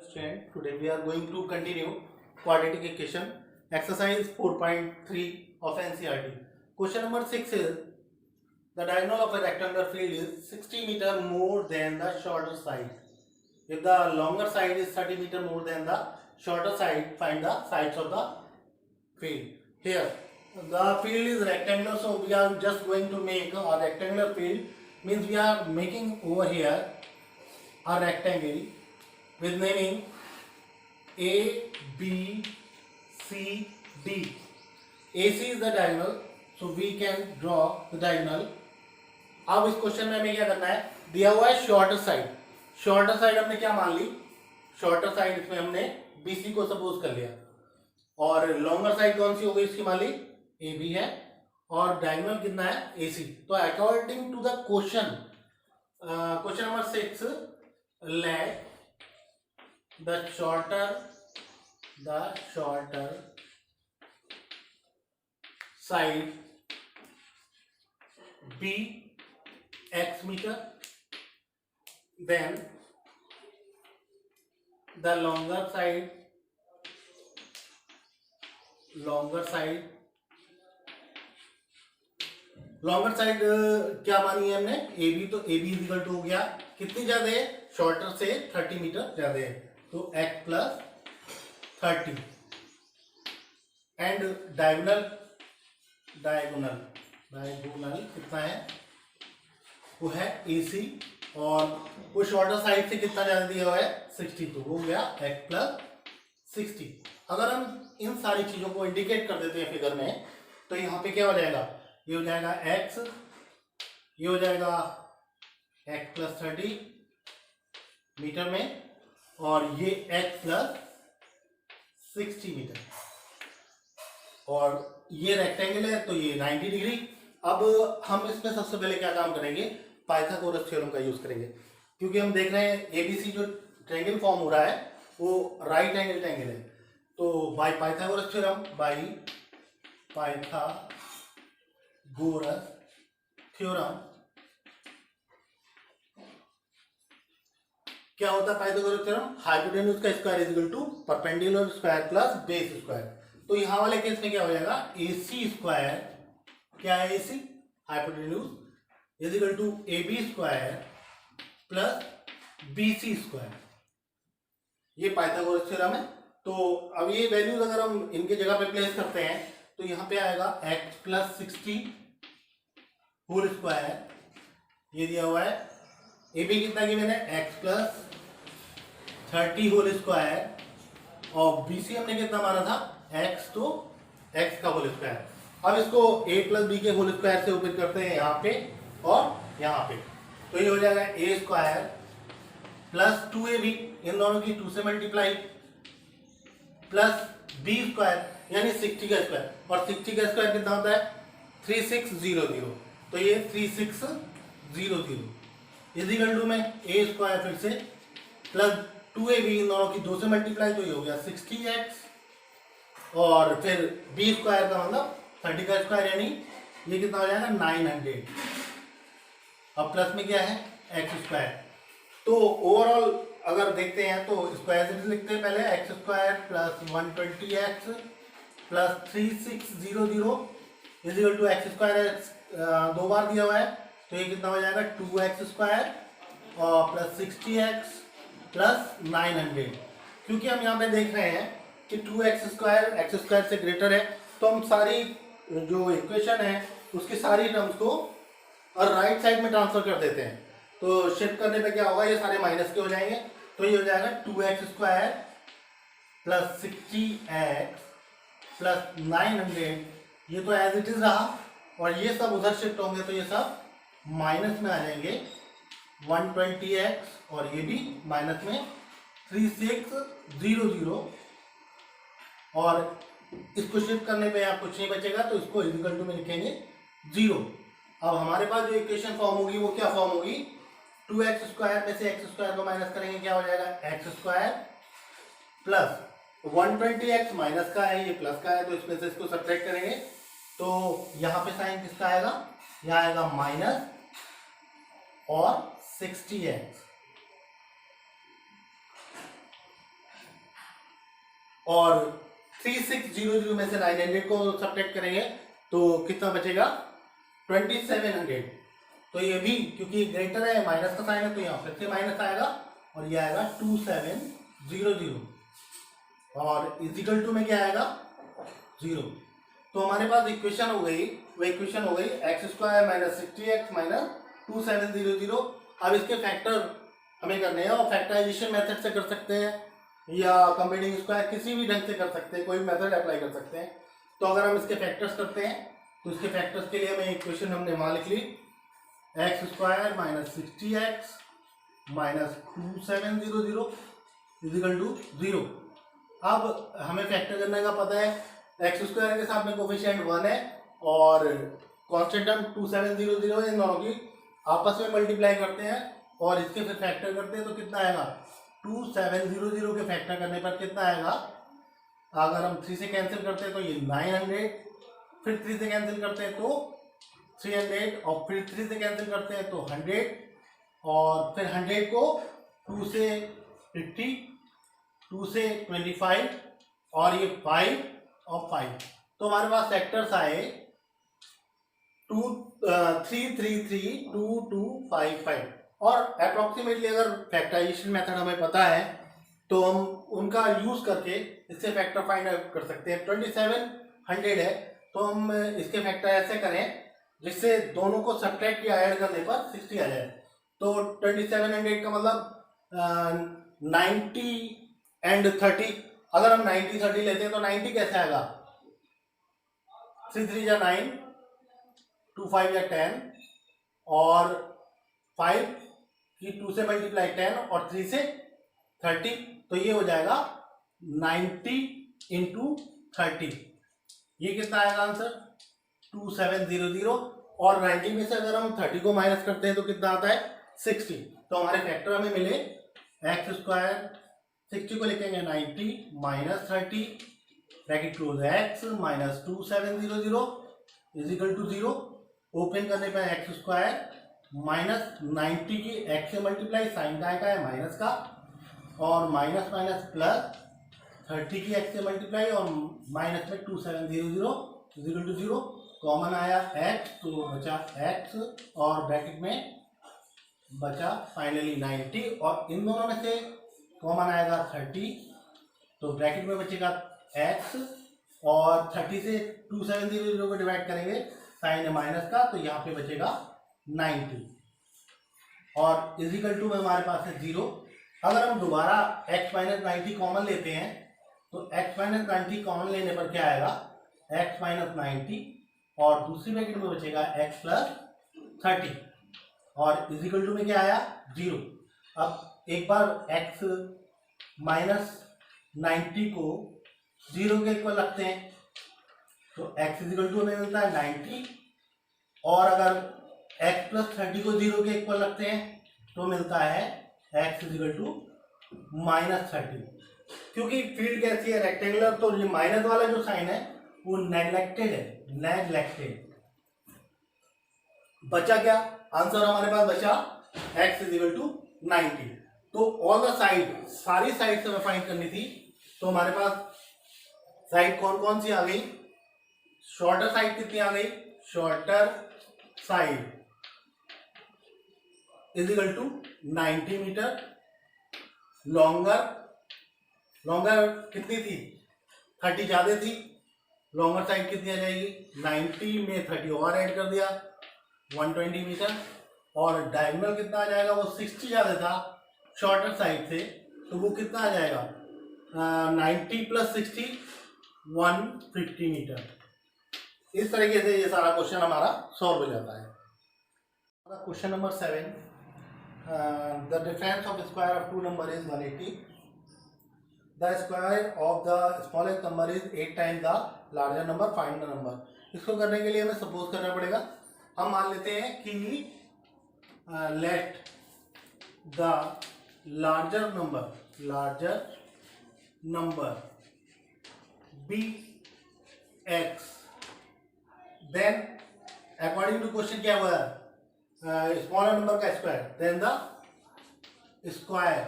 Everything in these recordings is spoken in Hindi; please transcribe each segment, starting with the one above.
student, today we are going to continue quadratic equation exercise 4.3 of NCERT. Question number 6 is the diagonal of a rectangular field is 60 meter more than the shorter side. If the longer side is 30 meter more than the shorter side, find the sides of the field. Here the field is rectangular, so we are just going to make a rectangular field, means we are making over here a rectangle with naming A, B, C, D. AC is the diagonal, so we can draw the diagonal. अब इस क्वेश्चन में हमें क्या करना है, दिया हुआ है शॉर्टर साइड. शॉर्टर साइड हमने क्या मान ली, शॉर्टर साइड इसमें हमने BC को सपोज कर लिया, और लॉन्गर साइड कौन सी हो गई इसकी मान ली AB है, और डायगोनल कितना है AC. तो according to the question, question number 6, let the shorter side be x meter, then the longer side क्या मानी है हमने, AB. तो AB इक्वल टू हो गया कितनी ज्यादा है, शॉर्टर से 30 मीटर ज्यादा है, तो x प्लस 30 एंड डायगोनल कितना है, वो है AC, और वो शॉर्टर साइड से कितना ज्यादा दिया हुआ है 60, तो वो हो गया x प्लस 60. अगर हम इन सारी चीजों को इंडिकेट कर देते हैं फिगर में, तो यहाँ पे क्या हो जाएगा, ये हो जाएगा x, ये हो जाएगा x प्लस 30 मीटर में, और ये x प्लस 60 मीटर, और ये रेक्टेंगल है तो ये 90 डिग्री. अब हम इसमें सबसे पहले क्या काम करेंगे, पाइथागोरस थ्योरम का यूज करेंगे, क्योंकि हम देख रहे हैं ABC जो ट्रायंगल फॉर्म हो रहा है वो राइट एंगल ट्रायंगल है. तो बाय पाइथागोरस थ्योरम, क्या होता है पाइथागोरस थ्योरम, हाइपोटेन्यूज का square is equal to perpendicular square plus base square. तो यहां वाले केस में क्या हो जाएगा, AC स्क्वायर, क्या है AC, hypotenuse is equal to AB square plus BC square. ये पाइथागोरस थ्योरम है. तो अब ये वैल्यूज अगर हम इनके जगह पे प्लेस करते हैं, तो यहाँ पे आएगा x प्लस 60 होल स्क्वायर, ये दिया हुआ है. AB कितना की मैंने x प्लस 30 होल स्क्वायर, और BC हमने कितना माना था x, तो x का होल स्क्वायर. अब इसको a प्लस b के होल स्क्वायर से ओपन करते हैं यहाँ पे और यहाँ पे, तो ये हो जाएगा a स्क्वायर प्लस 2ab, इन दोनों की 2 से मल्टीप्लाई, प्लस b स्क्वायर यानी 60 का स्क्वायर, और 60 का स्क्वायर कितना होता है 3600, तो ये 3600 इजिकल टू में a स्क्वायर फिर से प्लस 2ab, इन दोनों की 2 से मल्टीप्लाई, तो ये हो गया 60x, और फिर b स्क्वायर का मतलब 30 का स्क्वायर, यानी ये कितना हो जाएगा 900. अब प्लस में क्या है x स्क्वायर. तो ओवरऑल अगर देखते हैं तो स्क्वायर से लिखते हैं पहले, x square plus 120x plus 3600 is equal to x square 2 बार दिया हुआ है, तो ये कितना हो जाएगा 2x स्क्वायर और प्लस 60x प्लस 900. क्योंकि हम यहाँ पे देख रहे हैं कि 2x स्क्वायर x स्क्वायर से ग्रेटर है, तो हम सारी जो इक्वेशन है उसकी सारी टर्म्स को और राइट साइड में ट्रांसफर कर देते हैं. तो शिफ्ट करने पे क्या होगा, ये सारे माइनस के हो जाएंगे, तो ये हो जाएगा 2x square plus 60x plus 900, ये तो एज इट इज रहा, और ये सब उधर शिफ्ट होंगे तो ये सब माइनस में आ जाएंगे 120x, और ये भी माइनस में 3600, और इसको शिफ्ट करने पे यहाँ कुछ नहीं बचेगा, तो इसको इक्वल टू में लिखेंगे 0. अब हमारे पास जो इक्वेशन फॉर्म होगी वो क्या फॉर्म होगी, 2x स्क्वायर में से x स्क्वायर को माइनस करेंगे, क्या हो जाएगा x square plus 120x minus का है, ये प्लस का है, तो इसमें से इसको सब्ट्रैक्ट करेंगे, तो यहाँ पे साइन किसका आएगा, यहाँ आएगा माइनस और 60x और 3600 में से 900 को सब्ट्रैक्ट करेंगे तो कितना बचेगा 2700। तो ये भी क्योंकि ग्रेटर है माइनस का साइन है तो यहाँ फिर से माइनस आएगा और ये आएगा 2700 और इजिकल टू में क्या आएगा 0। तो हमारे पास इक्वेशन हो गई, वो इक्वेशन हो गई x² माइनस 60x माइनस 2700। अब इसके फैक्टर हमें करने हैं और फैक्टराइजेशन मेथड से कर सकते हैं या कंबाइनिंग स्क्वायर किसी भी ढंग से कर सकते हैं, कोई मेथड अप्लाई कर सकते हैं। तो अगर हम इसके फैक्टर्स करते हैं तो इसके फैक्टर्स के लिए हमें इक्वेशन हमने वहां लिख ली x² minus 60x minus 2700 is equal to 0। अब हमें फैक्टर करने का पता है x² के साथ में कोफिशिएंट 1 है और कांस्टेंट टर्म 2700 है, इन दोनों की आपस में मल्टीप्लाई करते हैं और इसके फिर फैक्टर करते हैं तो कितना आएगा 2700 के फैक्टर करने पर कितना आएगा, अगर हम 3 से कैंसिल करते हैं तो ये 900, फिर 3 से कैंसिल करते हैं तो 300 और फिर 3 से कैंसिल करते हैं तो 100 और फिर 100 को 2 से 50, 2 से 25 और ये 5 और 5। तो हमारे पास फैक्टर्स आए 2 3 3 3 2 2 5 5 और अप्रोक्सीमेटली अगर फैक्टराइजेशन मेथड हमें पता है तो हम उनका यूज करके इससे फैक्टर फाइंड आउट कर सकते हैं। 2700 है तो हम इसके फैक्टर ऐसे करें जिससे दोनों को सब्ट्रैक्ट या ऐड करने पर 60 आ जाए। तो 2700 का मतलब 90 एंड 30, अगर हम 90 30 लेते हैं तो 90 कैसे आएगा 3 3 या 9, 2 5 या 10 और 5 की 2 से मल्टीप्लाई 10 और 3 से 30, तो ये हो जाएगा 90 इंटू 30। ये कितना आएगा आंसर 2700 और 90 में से अगर हम 30 को माइनस करते हैं तो कितना आता है 60। तो हमारे फैक्टर हमें मिले x², 60 को लिखेंगे 90 minus 30 bracket close x minus 2700 is equal to 0। Open करने पर x² माइनस 90 की x से मल्टीप्लाई, साइन का है माइनस का, और माइनस माइनस प्लस 30 की x से मल्टीप्लाई और माइनस में 2700 इजिकल टू 0। कॉमन आया x तो बचा x और ब्रैकेट में बचा फाइनली 90 और इन दोनों में से कॉमन आएगा 30 तो ब्रैकेट में बचेगा x और 30 से 2700 को डिवाइड करेंगे साइन है माइनस का तो यहाँ पे बचेगा 90 और इजिकल टू में हमारे पास है 0। अगर हम दोबारा x माइनस 90 कॉमन लेते हैं तो x माइनस 90 कॉमन लेने पर क्या आएगा x माइनस 90 और दूसरी ब्रैकेट में बचेगा x प्लस 30 और इजिकल टू में क्या आया 0। अब एक बार x माइनस 90 को 0 के इक्वल रखते हैं तो x इजिकल टू हमें मिलता है 90 और अगर x प्लस 30 को 0 के इक्वल रखते हैं तो मिलता है x इजिकल टू माइनस 30। क्योंकि फील्ड कैसी है रेक्टेंगुलर तो ये माइनस वाला जो साइन है वो नेग्लेक्टेड है, नेग्लेक्टेड। बचा क्या आंसर हमारे पास बचा x इजिकल टू 90। तो ऑल द साइड, सारी साइड से हमें फाइंड करनी थी तो हमारे पास साइड कौन कौन सी आ गई, शॉर्टर साइड कितनी आ गई, shorter side is equal to 90 meter, longer कितनी थी 30 ज्यादा थी, लॉन्गर साइड कितनी आ जाएगी 90 में 30 और ऐड कर दिया 120 मीटर और डायगोनल कितना आ जाएगा वो 60 ज्यादा था शॉर्टर साइड से तो वो कितना आ जाएगा 90 प्लस 60 150 मीटर। इस तरीके से ये सारा क्वेश्चन हमारा सॉल्व हो जाता है। Question number 7, the difference of square of two number is 180, the square of the smallest number is 8 times the larger number, find the number. इसको करने के लिए हमें सपोज करना पड़ेगा, हम मान लेते हैं कि let the larger number be x, then according to question क्या हुआ स्मॉलर नंबर का square, then the square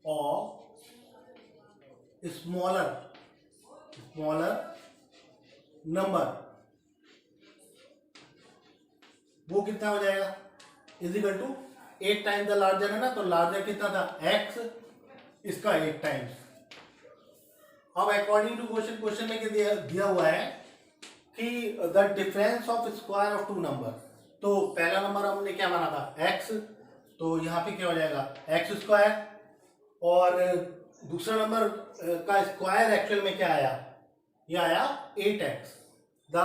of smaller number, वो कितना हो जाएगा, is equal to 8 times the larger है ना, तो लार्जर कितना था x, इसका 8 टाइम्स। अब अकॉर्डिंग टू क्वेश्चन में दिया हुआ है कि the difference of square of two number, तो पहला नंबर हमने क्या माना था x, तो यहाँ पे क्या हो जाएगा x स्क्वायर, और दूसरा नंबर का स्क्वायर एक्चुअल में क्या आया, ये आया 8x, the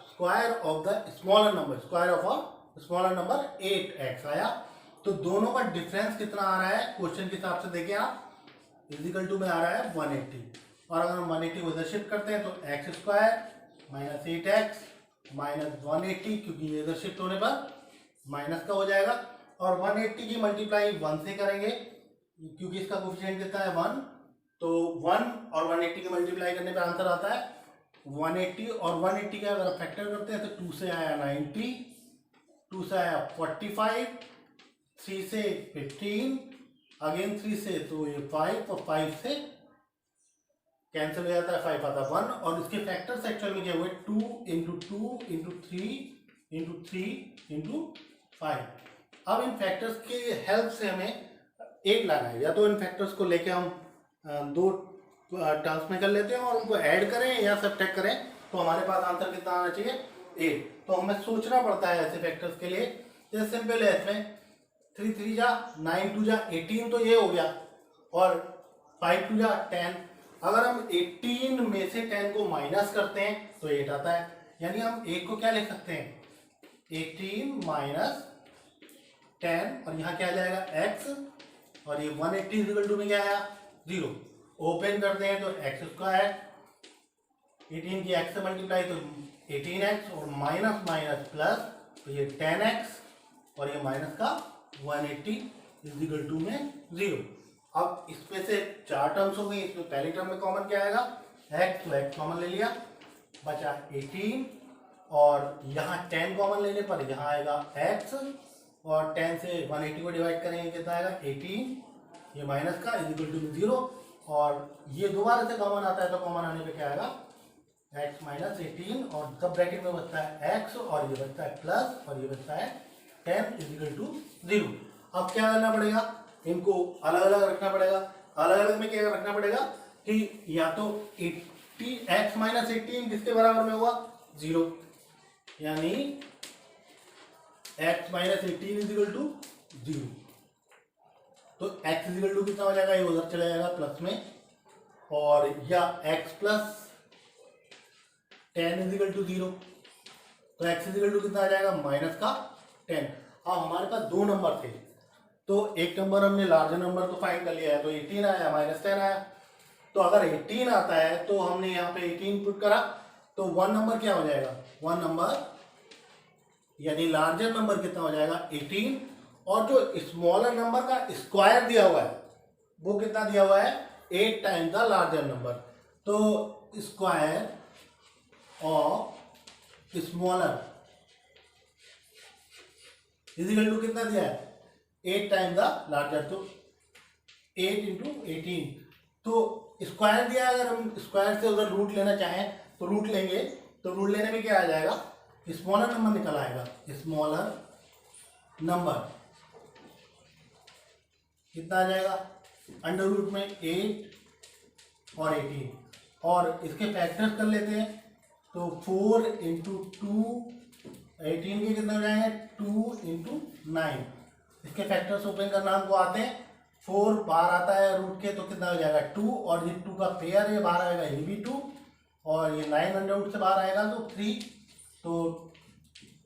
square of the smaller number, square of smaller number 8x आया। तो दोनों का डिफरेंस कितना आ रहा है क्वेश्चन के हिसाब से देखिए आप, इजिकल टू में आ रहा है 180, और अगर हम 180 उधर शिफ्ट करते हैं तो x square minus 8x minus 180, क्योंकि ये इधर शिफ्ट होने पर माइनस का हो जाएगा, और 180 की मल्टीप्लाई 1 से करेंगे क्योंकि इसका कोफिशिएंट कितना है 1, तो 1 और 180 की मल्टीप्लाई करने पर आंसर आता है 180, और 180 का अगर फैक्टर करते हैं तो 2 से आया 90, 2 से आया 45, 3 से 15, अगेन 3 से तो ये 5, और 5 से कैंसिल हो जाता है, 5 आता है 1, और इसके फैक्टर्स एक्चुअल में क्या हुए 2 इंटू 2 इंटू 3 इंटू 3 इंटू 5। अब इन फैक्टर्स की हेल्प से हमें 8 लाना है, या तो इन फैक्टर्स को लेके हम दो टर्म्स में कर लेते हैं और उनको ऐड करें या सब्ट्रैक्ट करें, तो हमारे पास आंसर कितना आना चाहिए 8। तो हमें सोचना पड़ता है ऐसे फैक्टर्स के लिए, जैसे सिंपल है, इसमें 3 3 जा 9 2 जा 18, तो ये हो गया, और 5 2 जा 10, अगर हम 18 में से 10 को माइनस करते हैं तो 8 आता है, यानी हम 1 को क्या लिख सकते हैं 18 माइनस 10, और यहाँ क्या आ जाएगा x, और ये 180 इक्वल टू में क्या आया 0, ओपन करते हैं तो x स्क्वायर, 18 की x से मल्टीप्लाई तो 18x, और माइनस माइनस प्लस, तो ये 10x, और ये माइनस का 180 इक्वल टू में 0। अब इसमें से 4 टर्म्स हो गई, इसमें पहली टर्म में कॉमन क्या आएगा x, तो x कॉमन ले लिया, बचा 18, और यहाँ 10 कॉमन लेने पर यहाँ आएगा x, और 10 से 180 को डिवाइड करेंगे कितना आएगा 18, ये माइनस का इक्वल टू 0, और ये दोबारा से कॉमन आता है तो कॉमन आने पे क्या आएगा x माइनस 18, और सब ब्रैकेट में बचता है x, और ये बचता है प्लस, और ये बचता है 10 इक्वल टू 0। अब क्या करना पड़ेगा, इनको अलग अलग रखना पड़ेगा, अलग अलग में क्या रखना पड़ेगा कि या तो 80 x माइनस 18 किसके बराबर में हुआ 0, यानी x minus 18 is equal to 0, तो x इज इक्वल टू कितना हो जाएगा, ये उधर चला जाएगा प्लस में, और या x plus 10 is equal to 0, तो x इज इक्वल टू कितना आ जाएगा माइनस का 10। अब हमारे पास दो नंबर थे, तो एक नंबर हमने लार्जर नंबर तो फाइंड कर लिया है, तो 18 आया माइनस 10 आया, तो अगर 18 आता है तो हमने यहाँ पे 18 पुट करा, तो 1 नंबर क्या हो जाएगा 1 नंबर, यानी लार्जर नंबर कितना हो जाएगा 18, और जो स्मॉलर नंबर का स्क्वायर दिया हुआ है वो कितना दिया हुआ है 8 टाइम्स द लार्जर नंबर, तो square of smaller is equal to कितना दिया है 8 टाइम्स द लार्जर, तो 8 इंटू 18, तो स्क्वायर दिया है, अगर हम स्क्वायर से उधर रूट लेना चाहें तो रूट लेंगे, तो रूट लेने में क्या आ जाएगा स्मॉलर नंबर निकल आएगा, स्मॉलर नंबर कितना आ जाएगा अंडर रूट में 8 और 18, और इसके फैक्टर्स कर लेते हैं, तो 4 इंटू 2 18 के कितना हो जाएंगे 2 इंटू 9, इसके फैक्टर्स ओपन करना हमको आते हैं, 4 बाहर आता है रूट के तो कितना हो जाएगा 2, और ये 2 का पेयर है बाहर आएगा ये भी 2, और ये 9 अंडर रूट से बाहर आएगा तो 3, तो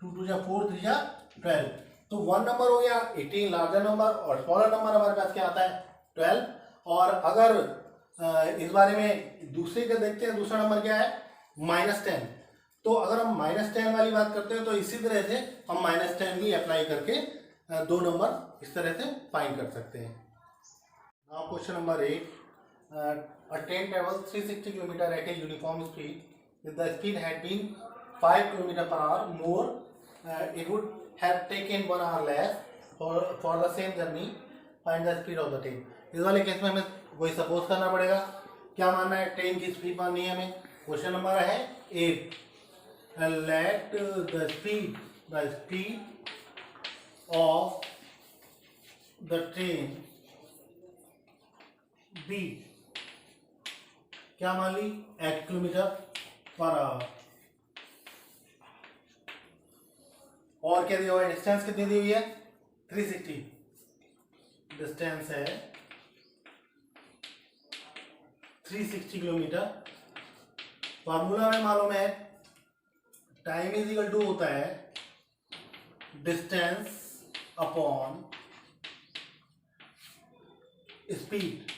2 2 जा 4 3 जा 12, तो 1 नंबर हो गया 18 लार्जर नंबर, और स्मॉलर नंबर हमारे पास क्या आता है 12। और अगर इस बारे में दूसरे का देखते हैं, दूसरा नंबर क्या है -10, तो अगर हम -10 वाली बात करते हैं तो इसी तरह से हम -10 भी अप्लाई करके दो नंबर इस तरह से फाइंड कर सकते हैं। Now question number 8, a train travels 360 km at a uniform speed. If the speed had been 5 km per hour more, it would have taken 1 hour less for the same journey. Find the speed of the train. इस वाले केस में हमें वही सपोज करना पड़ेगा क्या मानना है, ट्रेन की स्पीड माननी है हमें। क्वेश्चन नंबर है 8, let the speed of the train be, क्या मान ली, 8 किलोमीटर पर आवर। और क्या दिया हुआ है, डिस्टेंस कितनी दी हुई है, 360 डिस्टेंस है 360 किलोमीटर। फॉर्मूला में मालूम है टाइम इज इक्वल टू होता है डिस्टेंस अपॉन स्पीड।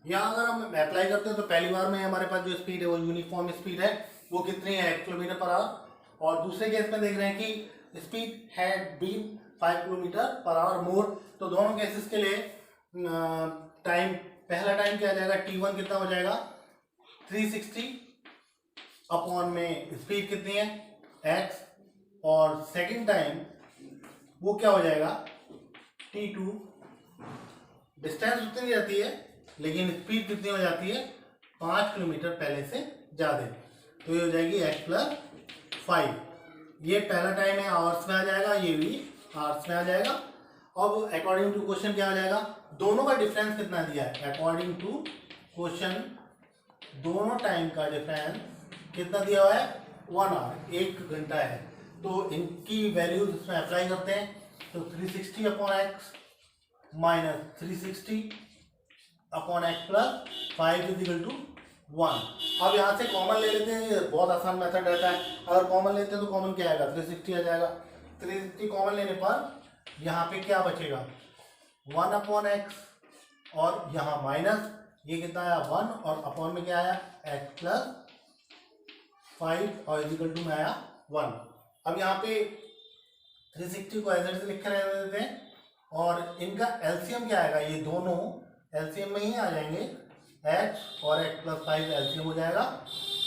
यहां अगर हम अप्लाई करते हैं तो पहली बार में हमारे पास जो स्पीड है वो यूनिफॉर्म स्पीड है, वो कितनी है, 8 किलोमीटर पर आवर। और दूसरे केस में देख रहे हैं कि speed had been 5 kilometre per hour more. तो दोनों केसेस के लिए टाइम, पहला टाइम क्या आ जाएगा, t1 कितना हो जाएगा 360 अपॉन में स्पीड कितनी है x, और सेकंड टाइम वो क्या हो जाएगा t2, डिस्टेंस उतनी रहती है लेकिन स्पीड कितनी हो जाती है 5 किलोमीटर पहले से ज्यादा। तो ये हो जाएगी x प्लस 5। ये पहला टाइम है, आवर्स में आ जाएगा, ये भी आवर्स में आ जाएगा। अब अकॉर्डिंग टू क्वेश्चन क्या हो जाएगा, दोनों का डिफरेंस कितना दिया है, अकॉर्डिंग टू क्वेश्चन दोनों टाइम का डिफरेंस कितना दिया हुआ है, 1 आवर, 1 घंटा है। तो इनकी वैल्यूज इसमें अप्लाई करते हैं। तो 360 upon x minus 360 upon x plus 5 is equal to 1। अब यहाँ से कॉमन ले लेते हैं, ये बहुत आसान मेथड रहता है। अगर कॉमन लेते हैं तो कॉमन क्या आएगा, 360 आ जाएगा। 360 कॉमन लेने पर यहाँ पे क्या बचेगा, 1 अपॉन एक्स, और यहाँ माइनस ये कितना आया 1, और अपॉन में क्या आया एक्स प्लस 5 और इजिकल टू में आया 1। अब यहाँ पे 360 को एज से लिख रहे देते हैं, और इनका एलसीएम क्या आएगा, ये दोनों एलसीएम में ही आ जाएंगे, x और x प्लस 5 एलसीएम हो जाएगा।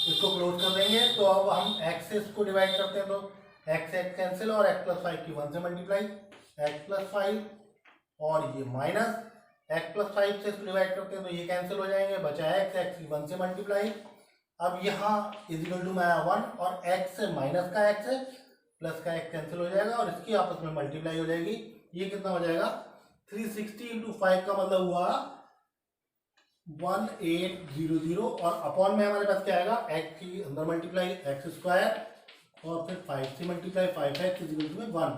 इसको क्लोज कर देंगे। तो अब हम x से इसको डिवाइड करते हैं तो x कैंसिल, और x प्लस 5 की 1 से मल्टीप्लाई, x प्लस 5 और ये माइनस x प्लस 5 से इसको डिवाइड करते हैं तो ये कैंसिल हो जाएंगे, बचा x की 1 से मल्टीप्लाई। अब यहाँ इजिकल टू में आया 1, और x से माइनस का x है प्लस का x कैंसिल हो जाएगा, और इसकी आपस में मल्टीप्लाई हो जाएगी। ये कितना हो जाएगा 360 इंटू 5 का मतलब हुआ 1800, और अपॉन में हमारे पास क्या आएगा, x की अंदर मल्टीप्लाई x स्क्वायर और फिर 5 से multiply 5x is equal to 1।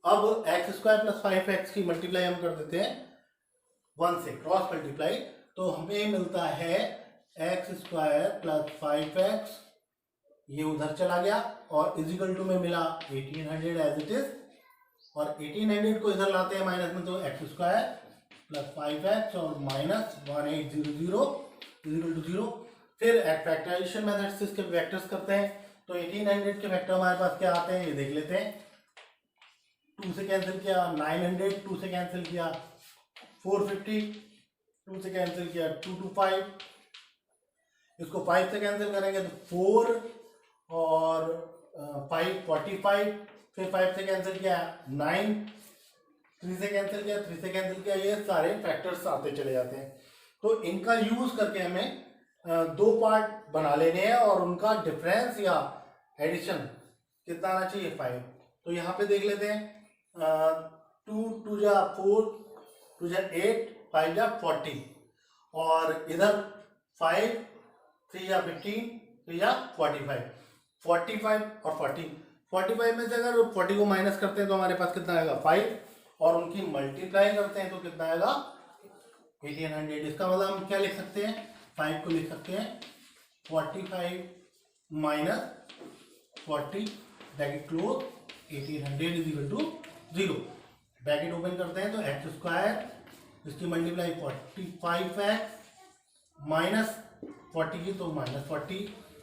अब x स्क्वायर प्लस 5x की मल्टीप्लाई हम कर देते हैं 1 से, क्रॉस मल्टीप्लाई, तो हमें मिलता है x स्क्वायर प्लस 5x, ये उधर चला गया, और इज इक्वल टू में मिला 1800 एज इट इज, और 1800 को इधर लाते हैं माइनस में तो x स्क्वायर प्लस 5x और माइनस 1800 इजिकल टू 0। फिर फैक्टराइजेशन मेथड से इसके वेक्टर्स करते हैं। तो 1800 के वेक्टर हमारे पास क्या आते हैं, ये देख लेते हैं। 2 से कैंसिल किया 900, 2 से कैंसिल किया 450, 2 से कैंसिल किया 225, इसको 5 से कैंसिल करेंगे तो 4 और 5 45, फिर 5 से कैंसिल किया 9, 3 से कैंसिल किया 3 से कैंसिल किया, ये सारे फैक्टर्स आते चले जाते हैं। तो इनका यूज करके हमें 2 पार्ट बना लेने हैं, और उनका डिफरेंस या एडिशन कितना आना चाहिए 5। तो यहाँ पे देख लेते हैं 2 2 जा 4, 2 जा 8, 5 जा 40, और इधर 5 3 जा 15, 3 जा 45, 45 और 40। 45 में से अगर 40 को माइनस करते हैं तो हमारे पास कितना आएगा 5, और उनकी मल्टीप्लाई करते हैं तो कितना आएगा 1800। इसका मतलब हम क्या लिख सकते हैं, 5 को लिख सकते हैं 45 minus 40 bracket close 1800 is equal to 0। Bracket open करते हैं तो एक्स स्क्वायर, इसकी मल्टीप्लाई 45x माइनस 40 की तो माइनस 40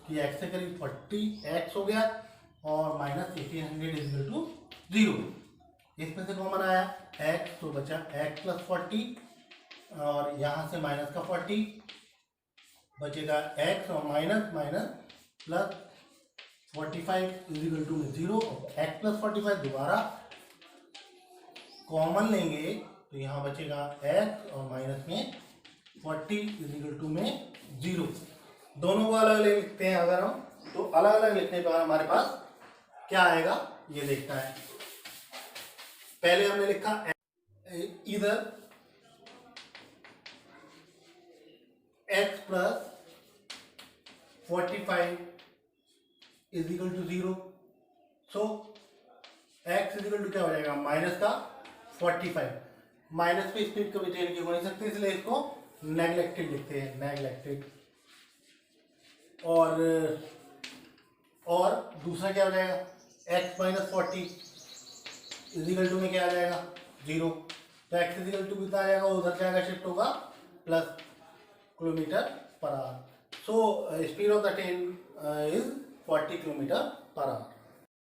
की एक्स से करीब 40x हो गया, और माइनस 1800 इज इक्वल टू 0। इसमें से कॉमन आया x, तो बचा x प्लस 40, और यहाँ से माइनस का 40 बचेगा x, और minus minus plus 45 is equal to 0। x plus 45 दोबारा कॉमन लेंगे तो यहाँ बचेगा x, और माइनस में 40 इज इक्वल टू में 0। दोनों को अलग अलग लिखते हैं अगर हम, तो अलग अलग लिखने पर हमारे पास क्या आएगा ये देखना है। पहले हमने लिखा इधर x plus 45 is equal to 0। So x is equal to क्या हो जाएगा माइनस का 45। माइनस पे स्पीड कभी चेंज हो नहीं सकती, इसलिए इसको नेग्लेक्टेड लिखते हैं, नेग्लेक्टेड। और दूसरा क्या हो जाएगा x माइनस 40 इजिकल टू में क्या आ जाएगा 0। तो x इजिकल टू कितना आ जाएगा, उधर जाएगा शिफ्ट होगा plus kilometre per our. So speed of the train is 40 kilometre per our.